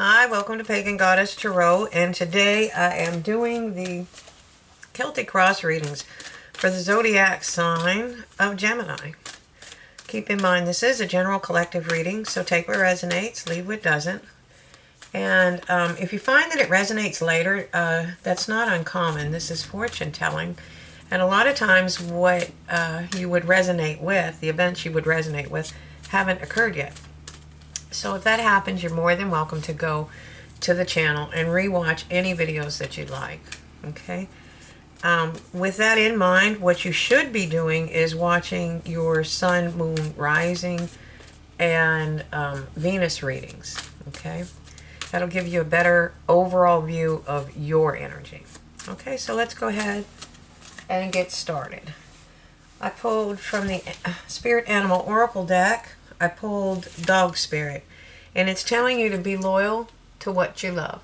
Hi, welcome to Pagan Goddess Tarot, and today I am doing the Celtic cross readings for the zodiac sign of Gemini. Keep in mind this is a general collective reading, so take what resonates, leave what doesn't. And if you find that it resonates later, that's not uncommon. This is fortune telling. And a lot of times what you would resonate with, the events you would resonate with, haven't occurred yet. So if that happens, you're more than welcome to go to the channel and rewatch any videos that you'd like. Okay. With that in mind, what you should be doing is watching your sun, moon, rising, and Venus readings. Okay. That'll give you a better overall view of your energy. Okay, so let's go ahead and get started. I pulled from the Spirit Animal Oracle deck. I pulled Dog Spirit, and it's telling you to be loyal to what you love.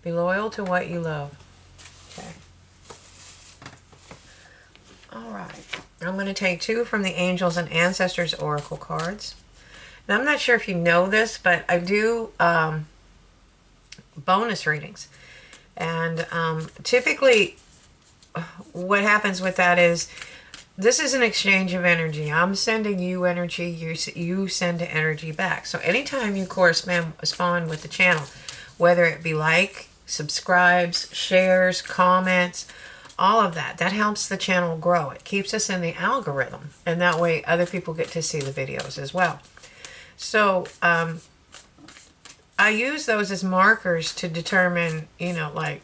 Be loyal to what you love. Okay. All right. I'm going to take two from the Angels and Ancestors Oracle cards. Now, I'm not sure if you know this, but I do bonus readings. And typically what happens with that is this is an exchange of energy. I'm sending you energy, you send energy back. So anytime you correspond with the channel, whether it be like, subscribes, shares, comments, all of that, that helps the channel grow. It keeps us in the algorithm, and that way other people get to see the videos as well. So I use those as markers to determine, like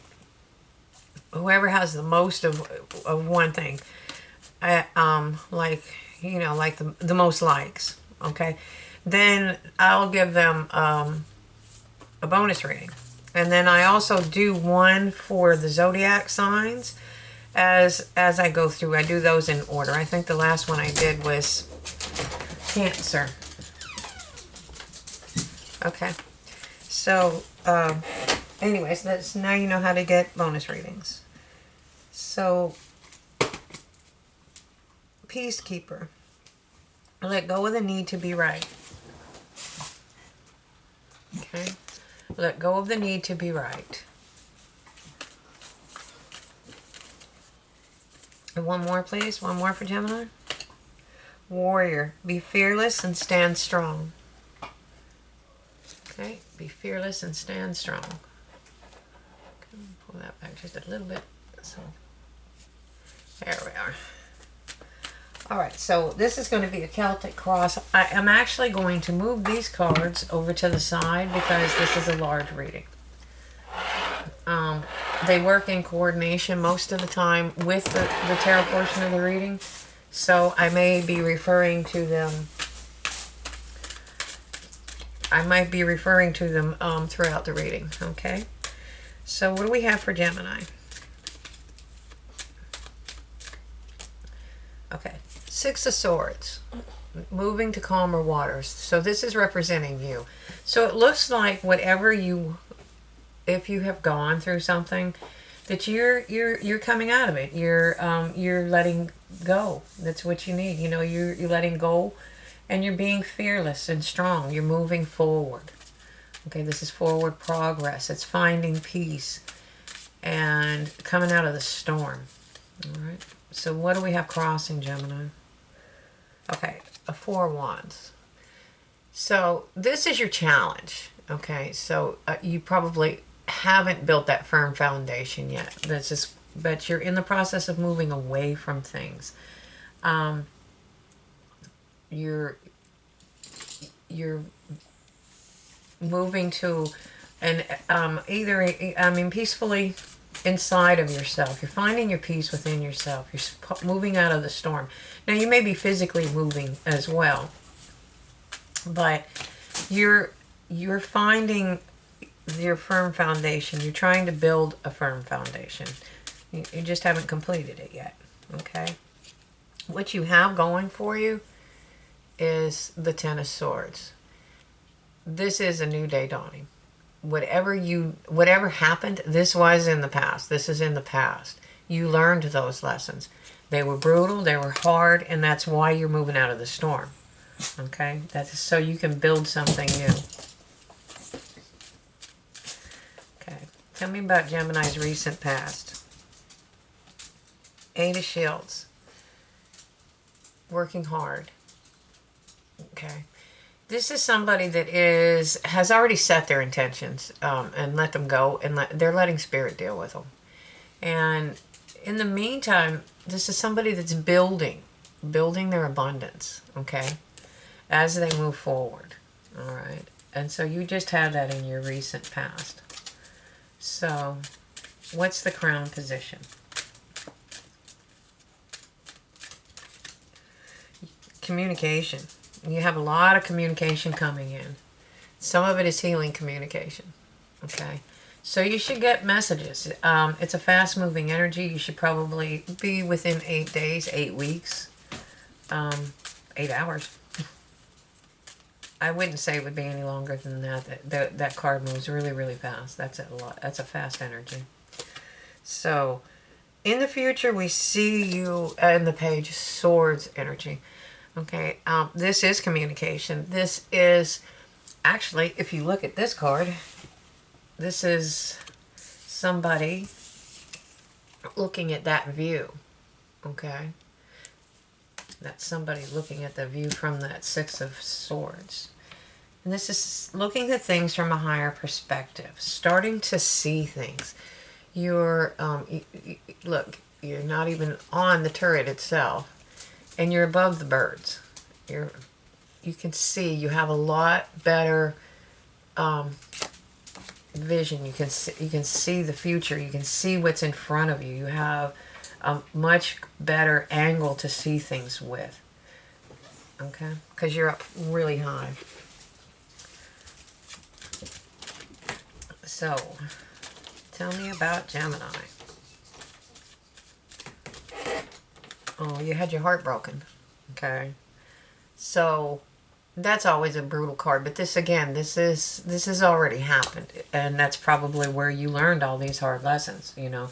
whoever has the most of one thing. Like the most likes, okay, then I'll give them a bonus reading. And then I also do one for the zodiac signs as I go through. I do those in order. I think the last one I did was Cancer. Okay, so anyways, now you know how to get bonus readings. So Peacekeeper. Let go of the need to be right. Okay. Let go of the need to be right. And one more, please. One more for Gemini. Warrior. Be fearless and stand strong. Okay. Be fearless and stand strong. Okay, pull that back just a little bit. So there we are. All right, so this is going to be a Celtic cross. I am actually going to move these cards over to the side because this is a large reading. They work in coordination most of the time with the tarot portion of the reading, so I may be referring to them. I might be referring to them throughout the reading. Okay, so what do we have for Gemini? Okay. Six of Swords, moving to calmer waters. So this is representing you. So it looks like whatever if you have gone through something, that you're coming out of it. You're letting go. That's what you need. You're letting go, and you're being fearless and strong. You're moving forward. Okay, this is forward progress. It's finding peace and coming out of the storm. All right. So what do we have crossing, Gemini? Okay, a Four of Wands. So this is your challenge. Okay, so you probably haven't built that firm foundation yet. But you're in the process of moving away from things. You're moving to peacefully inside of yourself. You're finding your peace within yourself. You're moving out of the storm. Now, you may be physically moving as well, but you're finding your firm foundation. You're trying to build a firm foundation. You just haven't completed it yet, okay? What you have going for you is the Ten of Swords. This is a new day dawning. Whatever happened, this was in the past. This is in the past. You learned those lessons. They were brutal, they were hard, and that's why you're moving out of the storm. Okay? That's so you can build something new. Tell me about Gemini's recent past. Eight of Shields. Working hard. Okay. This is somebody that has already set their intentions and let them go, and they're letting Spirit deal with them. And in the meantime, this is somebody that's building their abundance, okay, as they move forward. All right. And so you just had that in your recent past. So what's the crown position? Communication. You have a lot of communication coming in. Some of it is healing communication. Okay. So you should get messages. It's a fast-moving energy. You should probably be within 8 days, 8 weeks, 8 hours. I wouldn't say it would be any longer than that. That card moves really, really fast. That's a lot. That's a fast energy. So in the future, we see you in the Page of Swords energy. Okay, this is communication. This is, actually, if you look at this card, this is somebody looking at that view. Okay, that's somebody looking at the view from that Six of Swords. And this is looking at things from a higher perspective, starting to see things. You're, look, you're not even on the turret itself. And you're above the birds. You can see, you have a lot better vision. You can see the future. You can see what's in front of you. You have a much better angle to see things with. Okay? Because you're up really high. So, tell me about Gemini. Oh, you had your heart broken. Okay. So that's always a brutal card. But this, again, this has already happened. And that's probably where you learned all these hard lessons. You know,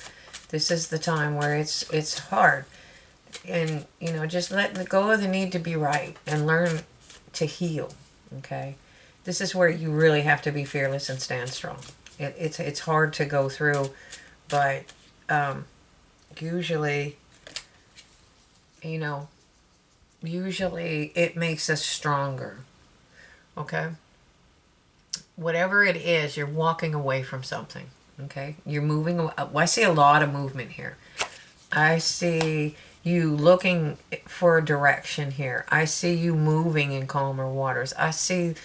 this is the time where it's hard. And, you know, just let go of the need to be right and learn to heal. Okay. This is where you really have to be fearless and stand strong. It's hard to go through, but usually, you know, usually it makes us stronger. Okay? Whatever it is, you're walking away from something. Okay? You're moving away. I see a lot of movement here. I see you looking for direction here. I see you moving in calmer waters. I see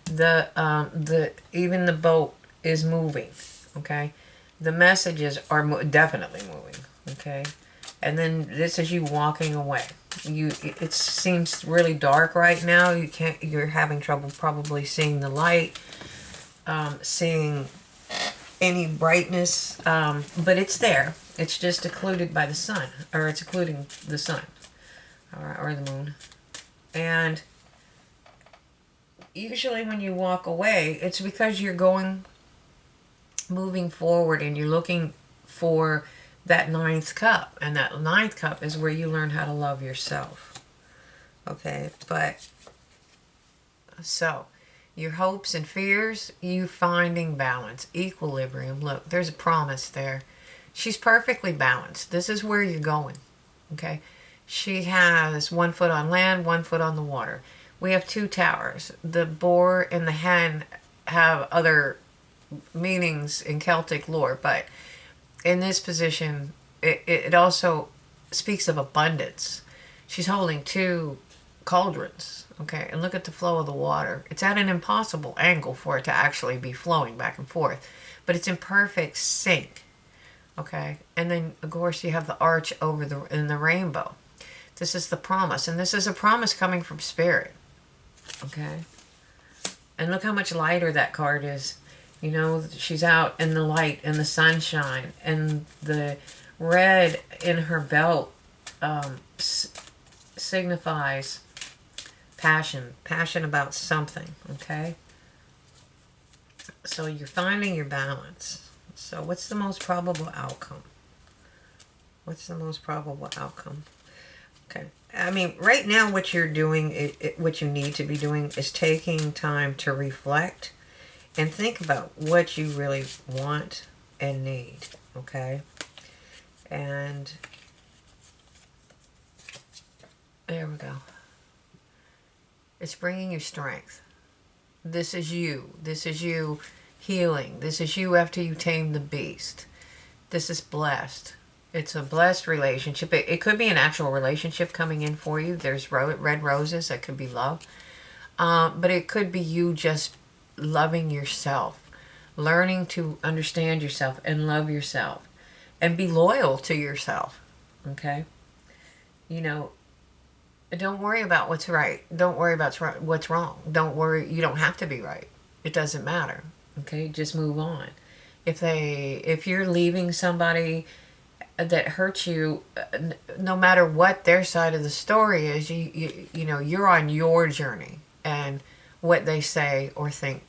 even the boat is moving. Okay? The messages are definitely moving. Okay? And then this is you walking away. It seems really dark right now. You're having trouble probably seeing the light, seeing any brightness, but it's there. It's just occluded by the sun, or it's occluding the sun, or the moon. And usually when you walk away, it's because you're moving forward, and you're looking for that ninth cup. And that ninth cup is where you learn how to love yourself. Okay, but so your hopes and fears, you finding balance, equilibrium. Look, there's a promise there. She's perfectly balanced. This is where you're going. Okay, she has 1 foot on land, 1 foot on the water. We have 2 towers. The boar and the hen have other meanings in Celtic lore, but in this position, it also speaks of abundance. She's holding 2 cauldrons, okay? And look at the flow of the water. It's at an impossible angle for it to actually be flowing back and forth, but it's in perfect sync, okay? And then, of course, you have the arch in the rainbow. This is the promise, and this is a promise coming from Spirit, okay? And look how much lighter that card is. You know, she's out in the light and the sunshine, and the red in her belt signifies passion about something, okay? So you're finding your balance. So what's the most probable outcome? What's the most probable outcome? Okay. I mean, right now what you're doing, what you need to be doing is taking time to reflect and think about what you really want, and need. Okay? And there we go. It's bringing you strength. This is you. This is you healing. This is you after you tame the beast. This is blessed. It's a blessed relationship. It could be an actual relationship coming in for you. There's red roses. That could be love. But it could be you just loving yourself. Learning to understand yourself and love yourself. And be loyal to yourself. Okay? You know, don't worry about what's right. Don't worry about what's wrong. Don't worry. You don't have to be right. It doesn't matter. Okay? Just move on. If you're leaving somebody that hurts you, no matter what their side of the story is, you know, you're on your journey, and what they say or think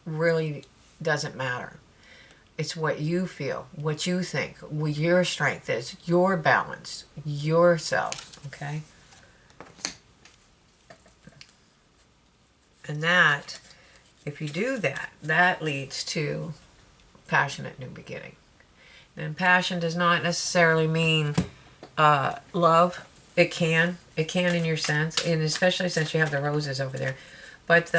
really doesn't matter. It's what you feel, what you think, what your strength is, your balance, yourself, okay? And that, if you do that, that leads to passionate new beginning. And passion does not necessarily mean love. It can in your sense, and especially since you have the roses over there. But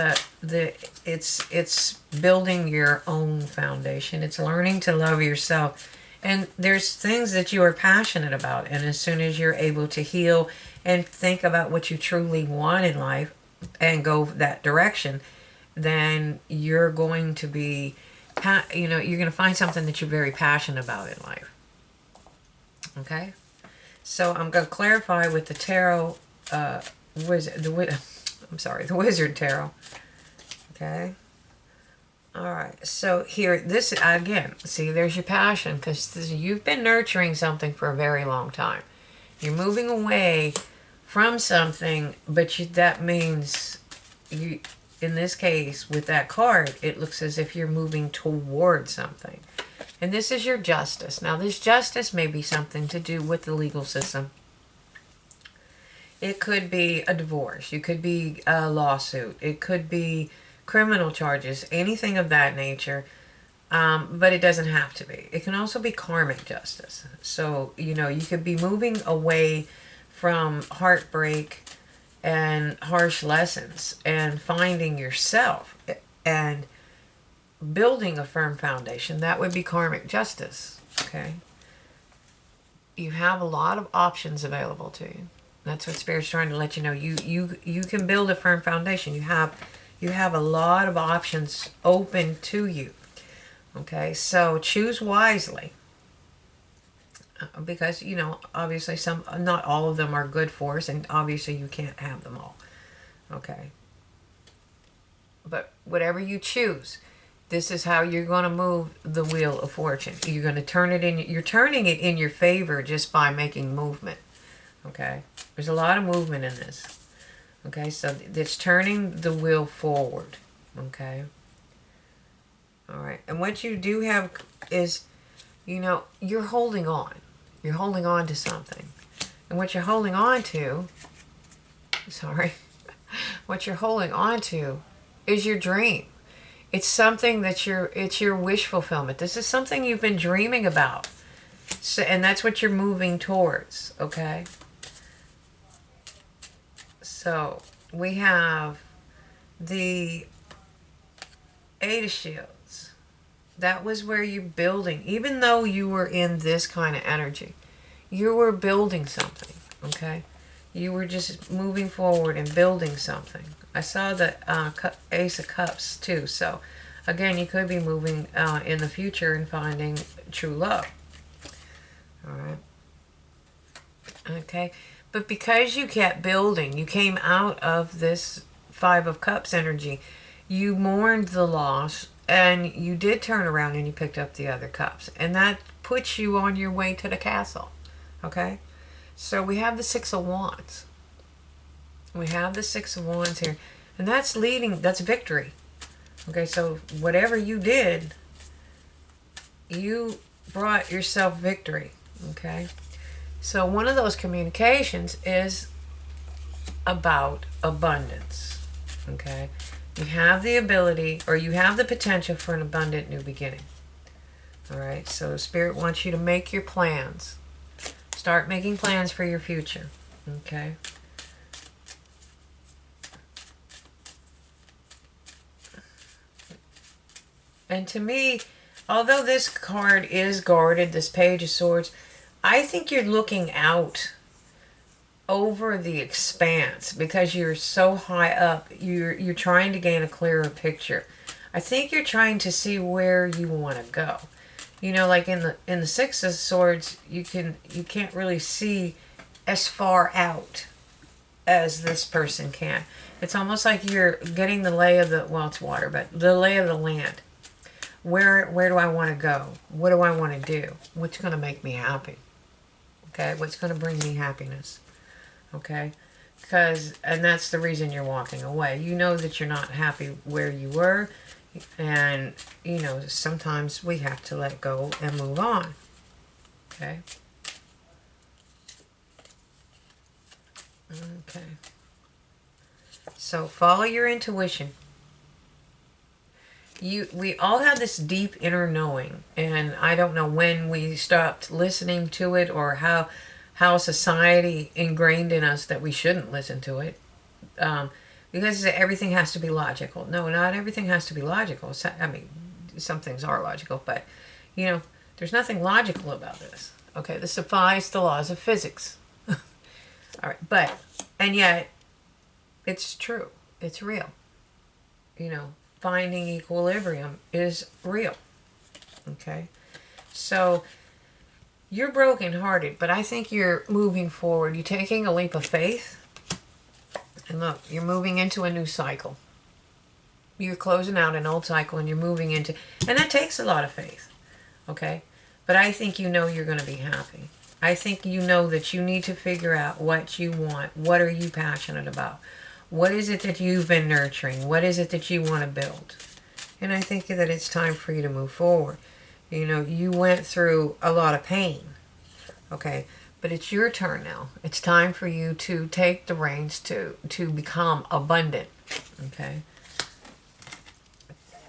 it's building your own foundation. It's learning to love yourself. And there's things that you are passionate about, and as soon as you're able to heal and think about what you truly want in life and go that direction, then you're going to be, you know, you're going to find something that you're very passionate about in life. Okay? So I'm going to clarify with the tarot, the Wizard Tarot. Okay? Alright, so here, this, again, see, there's your passion, because you've been nurturing something for a very long time. You're moving away from something, but that means, you, in this case, with that card, it looks as if you're moving toward something. And this is your justice. Now, this justice may be something to do with the legal system. It could be a divorce. It could be a lawsuit. It could be criminal charges, anything of that nature. But it doesn't have to be. It can also be karmic justice. So, you know, you could be moving away from heartbreak and harsh lessons and finding yourself and building a firm foundation. That would be karmic justice. Okay? You have a lot of options available to you. That's what Spirit's trying to let you know. You can build a firm foundation. You have a lot of options open to you. Okay, so choose wisely. Because, you know, obviously not all of them are good for us, and obviously you can't have them all. Okay. But whatever you choose, this is how you're going to move the wheel of fortune. You're going to turn it in. You're turning it in your favor just by making movement. Okay? There's a lot of movement in this. Okay? So it's turning the wheel forward. Okay? All right. And what you do have is, you know, you're holding on. You're holding on to something. And what you're holding on to, what you're holding on to is your dream. It's something that it's your wish fulfillment. This is something you've been dreaming about. So, and that's what you're moving towards, okay? So, we have the Eight of Shields. That was where you're building. Even though you were in this kind of energy, you were building something, okay? You were just moving forward and building something. I saw the Ace of Cups too. So, again, you could be moving in the future and finding true love. All right. Okay. But because you kept building, you came out of this Five of Cups energy. You mourned the loss, and you did turn around and you picked up the other cups. And that puts you on your way to the castle. Okay? So we have the Six of Wands. We have the Six of Wands here. And that's victory. Okay, so whatever you did, you brought yourself victory. Okay? So one of those communications is about abundance. Okay? You have the ability, or you have the potential for an abundant new beginning. All right, so Spirit wants you to make your plans. Start making plans for your future. Okay. And to me, although this card is guarded, this Page of Swords, I think you're looking out over the expanse because you're so high up. You're trying to gain a clearer picture. I think you're trying to see where you want to go. You know, like in the Six of Swords, you can't really see as far out as this person can. It's almost like you're getting the lay of the, well, it's water, but the lay of the land. Where do I want to go? What do I want to do? What's going to make me happy? Okay, what's going to bring me happiness? Okay, and that's the reason you're walking away. You know that you're not happy where you were, and you know sometimes we have to let go and move on. Okay. Okay. So follow your intuition. We all have this deep inner knowing, and I don't know when we stopped listening to it, or how society ingrained in us that we shouldn't listen to it, because everything has to be logical. No, not everything has to be logical. I mean, some things are logical, but you know, there's nothing logical about this. Okay, this defies the laws of physics. All right, and yet it's true. It's real. You know, finding equilibrium is real. Okay, so you're brokenhearted, but I think you're moving forward. You're taking a leap of faith. And look, you're moving into a new cycle. You're closing out an old cycle and you're moving into, and that takes a lot of faith. Okay, but I think you know you're going to be happy. I think you know that you need to figure out what you want. What are you passionate about? What is it that you've been nurturing? What is it that you want to build? And I think that it's time for you to move forward. You know, you went through a lot of pain. Okay, but it's your turn now. It's time for you to take the reins to become abundant. Okay.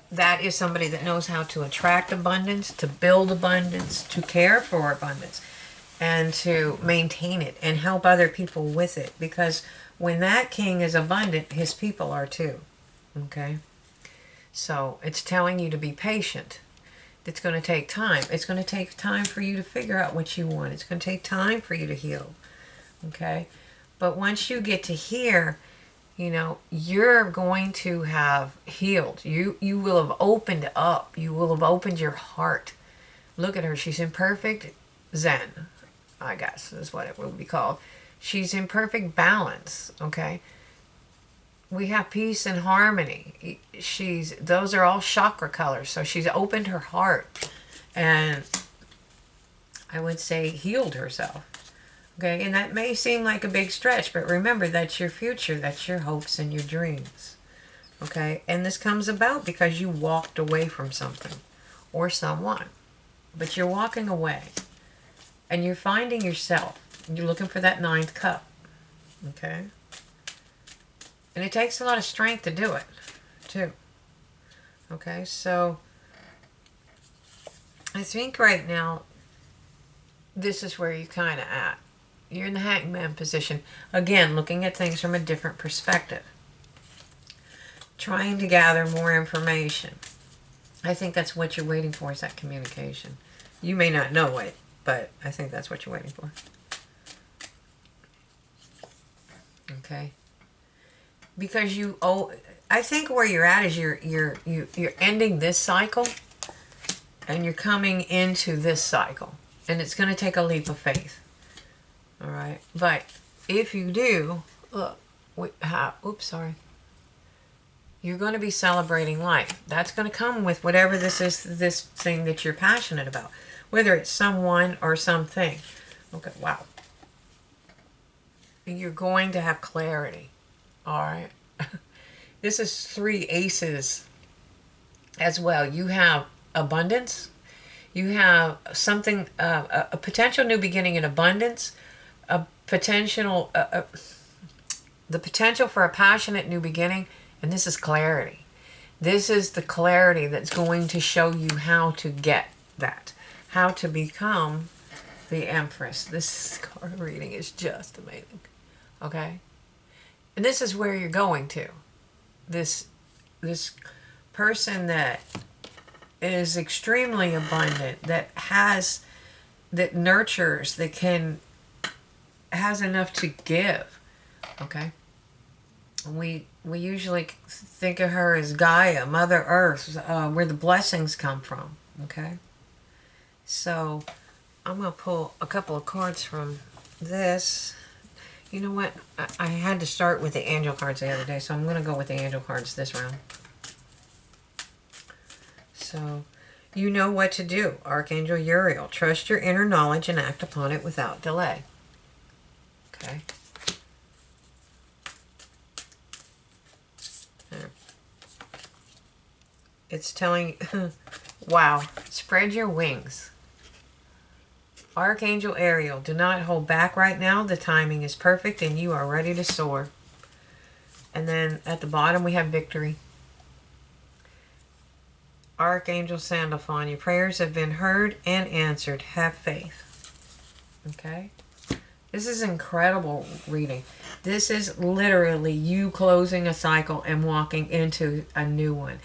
That is somebody that knows how to attract abundance, to build abundance, to care for abundance, and to maintain it and help other people with it. Because when that king is abundant, his people are too. Okay? So it's telling you to be patient. It's going to take time. It's going to take time for you to figure out what you want. It's going to take time for you to heal. Okay? But once you get to here, you know, you're going to have healed. You will have opened up. You will have opened your heart. Look at her. She's in perfect zen, I guess is what it would be called. She's in perfect balance. Okay? We have peace and harmony. Those are all chakra colors. So she's opened her heart and I would say healed herself. Okay, and that may seem like a big stretch, but remember, that's your future. That's your hopes and your dreams. Okay, and this comes about because you walked away from something or someone. But you're walking away and you're finding yourself. You're looking for that ninth cup. Okay? And it takes a lot of strength to do it, too. Okay, so I think right now, this is where you're kind of at. You're in the hangman position. Again, looking at things from a different perspective. Trying to gather more information. I think that's what you're waiting for, is that communication. You may not know it, but I think that's what you're waiting for. Okay? Because I think where you're at is you're ending this cycle and you're coming into this cycle. And it's going to take a leap of faith. All right, but if you do, oops, sorry. You're going to be celebrating life. That's going to come with whatever this is, this thing that you're passionate about, whether it's someone or something. Okay, wow. You're going to have clarity. All right. This is 3 aces as well. You have abundance. You have something, a potential new beginning in abundance. The potential for a passionate new beginning, and this is clarity. This is the clarity that's going to show you how to get that. How to become the Empress. This card reading is just amazing. Okay? And this is where you're going to. This person that is extremely abundant, that nurtures, has enough to give. Okay? We usually think of her as Gaia, Mother Earth, where the blessings come from. Okay? So I'm going to pull a couple of cards from this. You know what? I had to start with the angel cards the other day, so I'm going to go with the angel cards this round. So, you know what to do. Archangel Uriel. Trust your inner knowledge and act upon it without delay. Okay. There. It's telling, wow, spread your wings. Archangel Ariel, do not hold back right now. The timing is perfect and you are ready to soar. And then at the bottom we have victory. Archangel Sandalphon, your prayers have been heard and answered. Have faith. Okay? This is incredible reading. This is literally you closing a cycle and walking into a new one.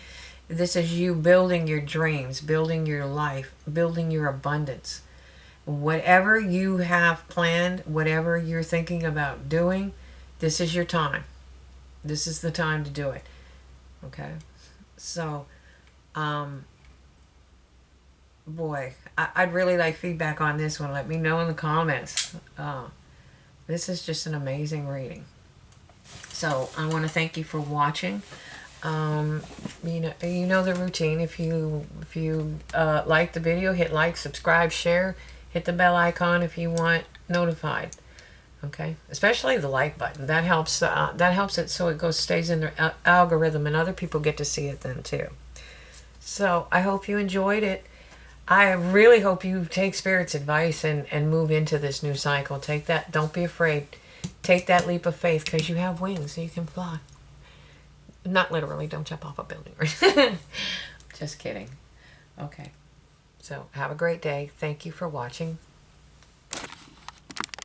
This is you building your dreams, building your life, building your abundance. Whatever you have planned, whatever you're thinking about doing, this is your time. This is the time to do it. Okay? So, boy, I'd really like feedback on this one. Let me know in the comments. This is just an amazing reading. So, I want to thank you for watching. You know the routine. If you like the video, hit like, subscribe, share. Hit the bell icon if you want notified. Okay, especially the like button. That helps. That helps it so it stays in the algorithm, and other people get to see it then too. So I hope you enjoyed it. I really hope you take Spirit's advice and move into this new cycle. Take that. Don't be afraid. Take that leap of faith because you have wings, so you can fly. Not literally. Don't jump off a building. Just kidding. Okay. So have a great day. Thank you for watching.